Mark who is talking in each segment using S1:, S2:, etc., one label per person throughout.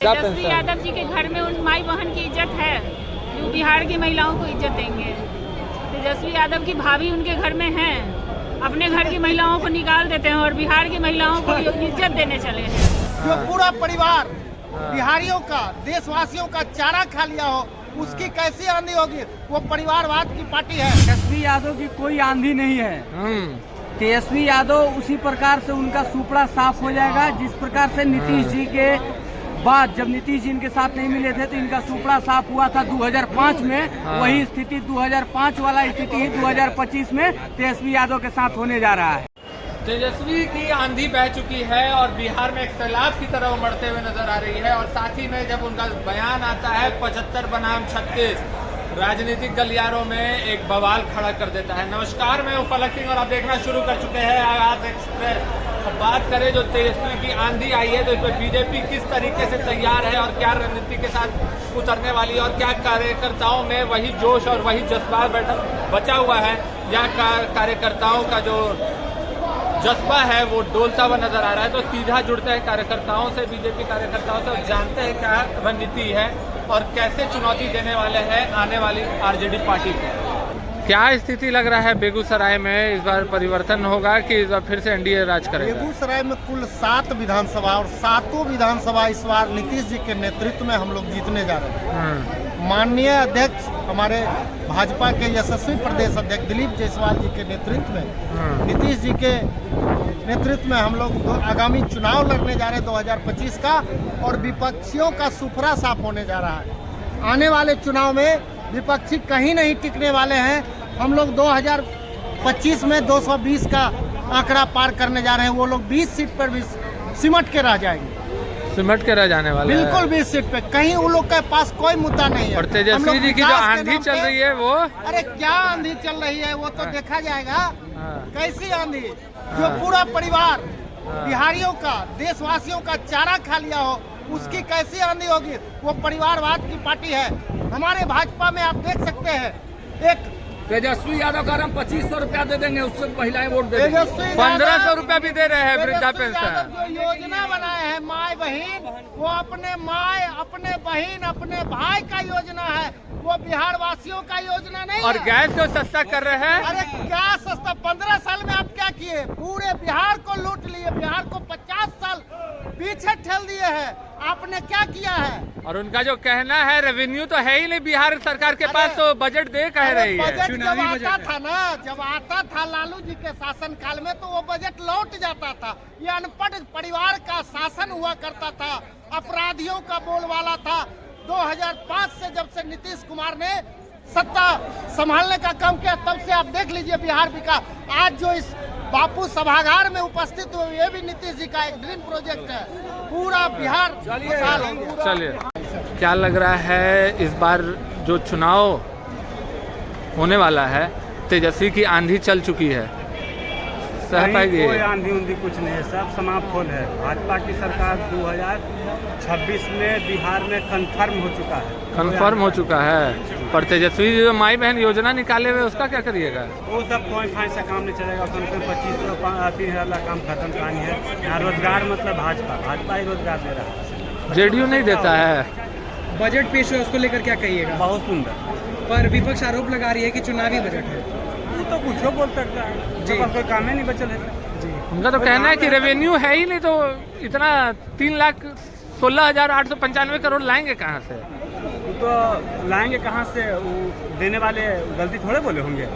S1: तेजस्वी यादव जी के घर में उन माई बहन की इज्जत है जो बिहार की महिलाओं को इज्जत देंगे। तेजस्वी यादव की भाभी उनके घर में हैं, अपने घर की महिलाओं को निकाल देते हैं और बिहार की महिलाओं को इज्जत देने चले हैं।
S2: जो पूरा परिवार बिहारियों का, देशवासियों का चारा खा लिया हो, उसकी कैसी आंधी होगी? वो परिवारवाद की पार्टी है।
S3: तेजस्वी यादव की कोई आंधी नहीं है। तेजस्वी यादव उसी प्रकार से उनका सुपड़ा साफ हो जाएगा जिस प्रकार से नीतीश जी के बाद, जब नीतीश जी इनके साथ नहीं मिले थे तो इनका सुपड़ा साफ हुआ था 2005 में। वही स्थिति 2005 वाला स्थिति 2025 में तेजस्वी यादव के साथ होने जा रहा है।
S4: तेजस्वी की आंधी बह चुकी है और बिहार में एक सैलाब की तरह उमड़ते हुए नजर आ रही है। और साथ ही में जब उनका बयान आता है 75 बनाम 36, राजनीतिक गलियारों में एक बवाल खड़ा कर देता है। नमस्कार, मैं उफलक सिंह और आप देखना शुरू कर चुके हैं आगाज एक्सप्रेस। अब बात करें जो तेजस्वी की आंधी आई है तो इसमें बीजेपी किस तरीके से तैयार है और क्या रणनीति के साथ उतरने वाली है और क्या कार्यकर्ताओं में वही जोश और वही जज्बा बचा हुआ है या कार्यकर्ताओं का जो जज्बा है वो डोलता हुआ नजर आ रहा है। तो सीधा जुड़ते हैं कार्यकर्ताओं से, बीजेपी कार्यकर्ताओं से, और जानते हैं क्या रणनीति है और कैसे चुनौती देने वाले हैं आने वाली आरजेडी पार्टी को। क्या स्थिति लग रहा है बेगूसराय में? इस बार परिवर्तन होगा कि इस बार फिर से एनडीए राज करेगा?
S2: बेगूसराय में कुल 7 विधानसभा और 7 विधानसभा इस बार नीतीश जी के नेतृत्व में हम लोग जीतने जा रहे हैं। माननीय अध्यक्ष हमारे भाजपा के यशस्वी प्रदेश अध्यक्ष दिलीप जायसवाल जी के नेतृत्व में, नीतीश जी के नेतृत्व में हम लोग आगामी चुनाव लड़ने जा रहे हैं 2025 का, और विपक्षियों का सुपड़ा साफ होने जा रहा है। आने वाले चुनाव में विपक्षी कहीं नहीं टिकने वाले हैं। हम लोग 2025 में 220 का आंकड़ा पार करने जा रहे हैं। वो लोग 20 सीट पर भी सिमट के रह जाएंगे,
S4: सिमट के रह जाने वाले
S2: बिल्कुल 20 सीट पे। कहीं उन लोग के पास कोई मुद्दा नहीं है।
S4: और तेजस्वी जी की जो आंधी चल रही है वो,
S2: अरे क्या आंधी चल रही है वो तो देखा जाएगा। कैसी आंधी? जो पूरा परिवार बिहारियों का, देशवासियों का चारा खा लिया हो, उसकी कैसी आंधी होगी? वो परिवारवाद की पार्टी है। हमारे भाजपा में आप देख सकते हैं, एक
S3: तेजस्वी यादव का हम 2500 रुपया दे देंगे, उससे महिलाएं वोट दे देंगे।
S4: 1500 रुपया भी दे रहे हैं वृद्धा पेंशन।
S2: जो योजना बनाए हैं माई बहन, वो अपने माए, अपने बहन, अपने भाई का योजना है, वो बिहार वासियों का योजना नहीं
S4: और
S2: है।
S4: गैस को सस्ता कर रहे हैं।
S2: अरे क्या सस्ता? 15 साल में आप क्या किए? पूरे बिहार को लूट लिए, बिहार को 50 साल पीछे ठेल दिए हैं। आपने क्या किया है?
S4: और उनका जो कहना है रेवेन्यू तो है ही नहीं बिहार सरकार के पास, तो बजट दे कह रही है।
S2: बजट जब आता था ना, जब आता था लालू जी के शासन काल में, तो वो बजट लौट जाता था। ये अनपढ़ परिवार का शासन हुआ करता था, अपराधियों का बोलबाला था। 2005 से जब से नीतीश कुमार ने सत्ता संभालने का काम किया, तब से आप देख लीजिए बिहार विकास। आज जो इस बापू सभागार में उपस्थित हुए, ये भी नीतीश जी का एक ड्रीम प्रोजेक्ट है। पूरा बिहार खुशहाल हो गया।
S4: चलिए, क्या लग रहा है इस बार जो चुनाव होने वाला है, तेजस्वी की आंधी चल चुकी है, सह पाएगी?
S3: कोई आंधी उंधी कुछ नहीं है, सब समाप्त होल है। भाजपा की सरकार 2026 में बिहार में कंफर्म हो चुका है।
S4: कंफर्म हो चुका है। पर तेजस्वी जो माई बहन योजना निकाले हुए उसका क्या करिएगा?
S3: वो सब कोई फाइन से काम नहीं चलेगा। उसमें 25-30 लाख काम खत्म कहानी है। यहाँ रोजगार मतलब भाजपा ही रोजगार दे रहा है,
S4: जेडीयू नहीं देता है।
S5: बजट पेश हुआ, उसको लेकर क्या कहिएगा?
S3: बहुत सुंदर।
S5: पर विपक्ष आरोप लगा रही है कि चुनावी बजट है।
S3: वो तो कुछ बोल सकता है जी, कोई काम ही नहीं बचल है जी।
S4: उनका तो कहना है कि रेवेन्यू है ही नहीं, तो इतना 3,16,895 करोड़ लाएंगे कहाँ से?
S3: तो लाएंगे कहाँ से? वो देने वाले गलती थोड़े बोले होंगे।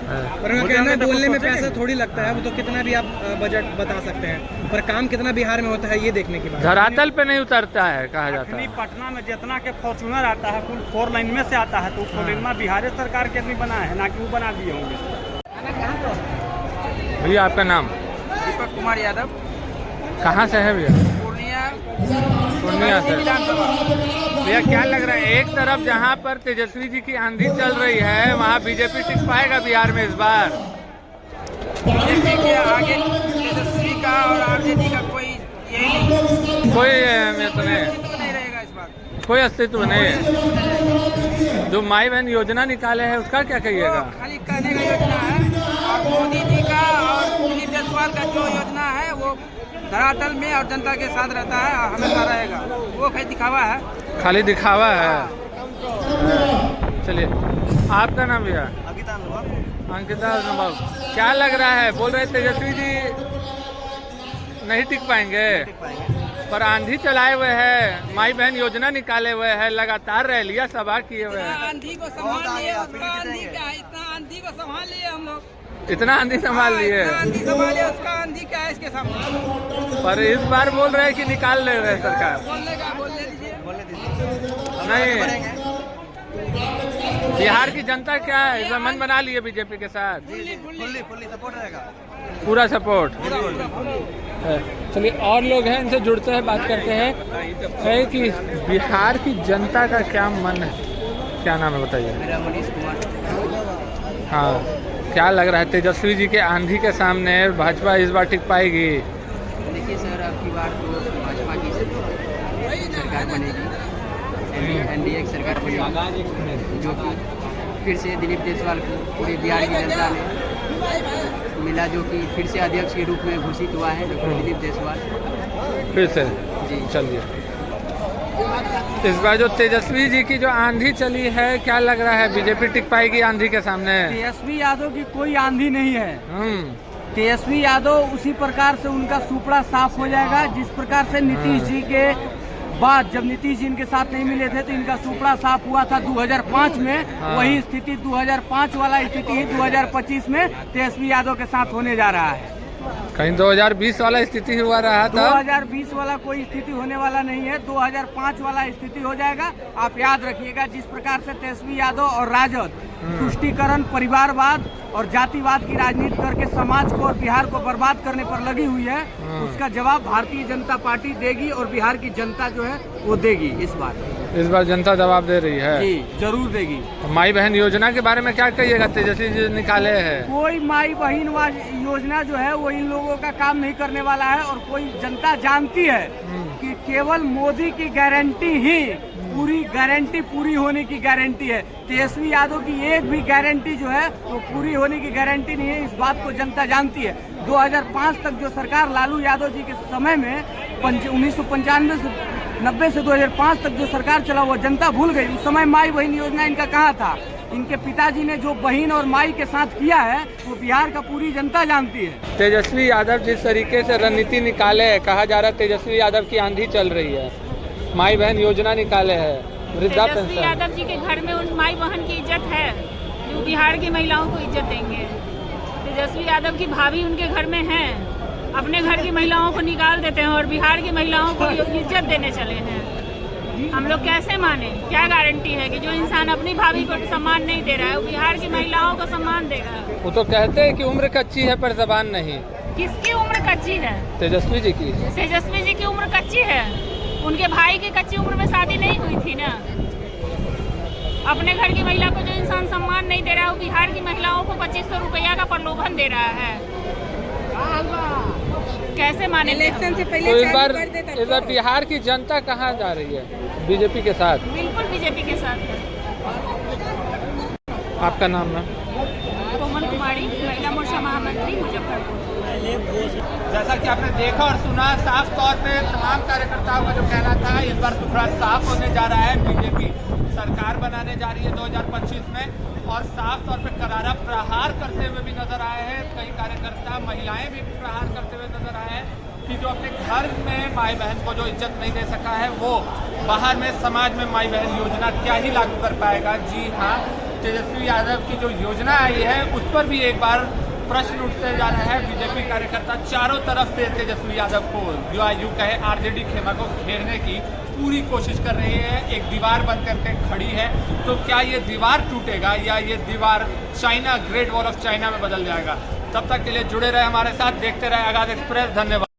S5: पर उनका कहना है बोलने में पैसा थोड़ी लगता है, वो तो कितना भी आप बजट बता सकते हैं, पर काम कितना बिहार में होता है ये देखने की बात।
S4: धरातल पे नहीं उतरता है, कहा जाता है।
S3: पटना में जितना के फॉर्चूनर आता है कुल 4 लाइन में से आता है, तो 4 लाइन में बिहार सरकार के आदमी बना है, ना कि वो बना दिए होंगे।
S4: भैया आपका नाम?
S6: दीपक कुमार यादव।
S4: कहाँ से है भैया? पूर्णिया से। भैया क्या लग रहा है, एक तरफ जहाँ पर तेजस्वी जी की आंधी चल रही है, वहाँ बीजेपी टिक पाएगा बिहार में इस बार?
S6: बीजेपी के आगे तेजस्वी का और आरजेडी का कोई यही
S4: कोई नहीं
S6: रहेगा इस बार,
S4: कोई अस्तित्व नहीं है। जो माई बहन योजना निकाले हैं उसका क्या कहिएगा?
S6: खाली कहने का योजना है। और मोदी जी का और दिलीप जायसवाल का जो योजना है वो धरातल में और जनता के साथ रहता है और हमेशा रहेगा। वो खाली दिखावा है।
S4: खाली दिखावा है। चलिए, आपका नाम भैया? अंकिता अनुभव। क्या लग रहा है? बोल रहे तेजस्वी जी नहीं टिक पाएंगे, पर आंधी चलाए हुए हैं, माई बहन योजना निकाले हुए हैं, लगातार रैलियां सभा किए हुए हैं।
S6: आंधी को संभाल लिए, उसका आंधी क्या है? इतना आंधी को संभाल लिए हम लोग।
S4: इतना आंधी संभाल लिए,
S6: आंधी संभाले, उसका आंधी क्या है इसके सामने?
S4: पर इस बार बोल रहे हैं कि निकाल ले रहे सरकार।
S6: बोलने दीजिए।
S4: नहीं, बिहार की जनता क्या है, इस बार मन बना लिए बीजेपी के साथ?
S5: फुल्ली सपोर्ट रहेगा,
S4: पूरा सपोर्ट है। चलिए, और लोग हैं, इनसे जुड़ते हैं, बात करते हैं है कि बिहार की जनता का क्या मन है। क्या नाम है बताइए?
S3: मेरा मनीष कुमार।
S4: हाँ, क्या लग रहा है तेजस्वी जी के आंधी के सामने भाजपा इस बार टिक पाएगी?
S3: देखिए सर, अब की बार तो भाजपा की सरकार बनेगी, एनडीए की सरकार बनेगी, जो कि फिर से दिलीप जायसवाल को पूरे बिहार की जनता ने मिला, जो कि फिर से अध्यक्ष के रूप में घोषित हुआ है डॉक्टर दिलीप जायसवाल
S4: फिर से
S3: जी।
S4: चलिए, इस बार जो तेजस्वी जी की जो आंधी चली है, क्या लग रहा है बीजेपी टिक पाएगी आंधी के सामने?
S3: तेजस्वी यादव की कोई आंधी नहीं है। तेजस्वी यादव उसी प्रकार से उनका सुपड़ा साफ हो जाएगा जिस प्रकार से नीतीश जी के बाद, जब नीतीश जी इनके साथ नहीं मिले थे तो इनका सुपड़ा साफ हुआ था 2005 में। वही स्थिति 2005 वाला स्थिति ही 2025 में तेजस्वी यादव के साथ होने जा रहा है।
S4: कहीं 2020 वाला स्थिति हुआ रहा था?
S3: 2020 वाला कोई स्थिति होने वाला नहीं है, 2005 वाला स्थिति हो जाएगा। आप याद रखिएगा, जिस प्रकार से तेजस्वी यादव और राजद तुष्टीकरण, परिवारवाद और जातिवाद की राजनीति करके समाज को और बिहार को बर्बाद करने पर लगी हुई है, उसका जवाब भारतीय जनता पार्टी देगी और बिहार की जनता जो है वो देगी। इस बार
S4: जनता जवाब दे रही है
S3: जी, जरूर देगी।
S4: माई बहन योजना के बारे में क्या कहिएगा? तेजस्वी जी निकाले हैं,
S3: कोई माई बहन योजना जो है वो इन लोगों का काम नहीं करने वाला है, और कोई जनता जानती है कि केवल मोदी की गारंटी ही पूरी गारंटी पूरी होने की गारंटी है। तेजस्वी यादव की एक भी गारंटी जो है वो पूरी होने की गारंटी नहीं है, इस बात को जनता जानती है। 2005 तक जो सरकार लालू यादव जी के समय में 1995 से 90 से 2005 तक जो सरकार चला वो जनता भूल गई। उस समय माई बहन योजना इनका कहाँ था? इनके पिताजी ने जो बहन और माई के साथ किया है वो बिहार का पूरी जनता जानती है।
S4: तेजस्वी यादव जिस तरीके से रणनीति निकाले, कहा जा रहा है तेजस्वी यादव की आंधी चल रही है, माई बहन योजना निकाले है, वृद्धा
S1: तेजस्वी
S4: पेंशन।
S1: यादव जी के घर में उन माई बहन की इज्जत है जो बिहार की महिलाओं को इज्जत देंगे। तेजस्वी यादव की भाभी उनके घर में हैं, अपने घर की महिलाओं को निकाल देते हैं और बिहार की महिलाओं को इज्जत देने चले हैं। हम लोग कैसे माने? क्या गारंटी है कि जो इंसान अपनी भाभी को सम्मान नहीं दे रहा है वो बिहार की महिलाओं को सम्मान देगा?
S4: वो तो कहते हैं कि उम्र कच्ची है पर जबान नहीं।
S1: किसकी उम्र कच्ची है?
S4: तेजस्वी जी की।
S1: तेजस्वी जी की उम्र कच्ची है, उनके भाई की कच्ची उम्र में शादी नहीं हुई थी ना। अपने घर की महिला को जो इंसान सम्मान नहीं दे रहा है वो बिहार की महिलाओं को 2500 रुपया का प्रलोभन दे रहा है। कैसे माने?
S6: इलेक्शन से पहले
S4: तो इस बार बिहार की जनता कहाँ जा रही है? बीजेपी के साथ।
S1: बिल्कुल बीजेपी के साथ है।
S4: आपका नाम है?
S1: कोमल कुमारी, महिला मोर्चा महामंत्री, मुजफ्फरपुर।
S4: जैसा कि आपने देखा और सुना, साफ तौर पे तमाम कार्यकर्ताओं का जो कहना था, इस बार सुखरा साफ होने जा रहा है। बीजेपी सरकार बनाने जा रही है 2025 में, और साफ तौर पे करारा प्रहार करते हुए भी नजर आए हैं। कई कार्यकर्ता, महिलाएं भी प्रहार करते हुए नजर आए हैं कि जो अपने घर में माई बहन को जो इज्जत नहीं दे सका है वो बाहर में समाज में माई बहन योजना क्या ही लागू कर पाएगा। जी हाँ, तेजस्वी यादव की जो योजना आई है उस पर भी एक बार प्रश्न उठते जा रहे हैं। बीजेपी कार्यकर्ता चारों तरफ से तेजस्वी यादव को जो आयु कहे आरजेडी खेमा को घेरने की पूरी कोशिश कर रही है, एक दीवार बन करके खड़ी है। तो क्या ये दीवार टूटेगा या ये दीवार China, great wall of China में बदल जाएगा? तब तक के लिए जुड़े रहे हमारे साथ, देखते रहे आगाज एक्सप्रेस। धन्यवाद।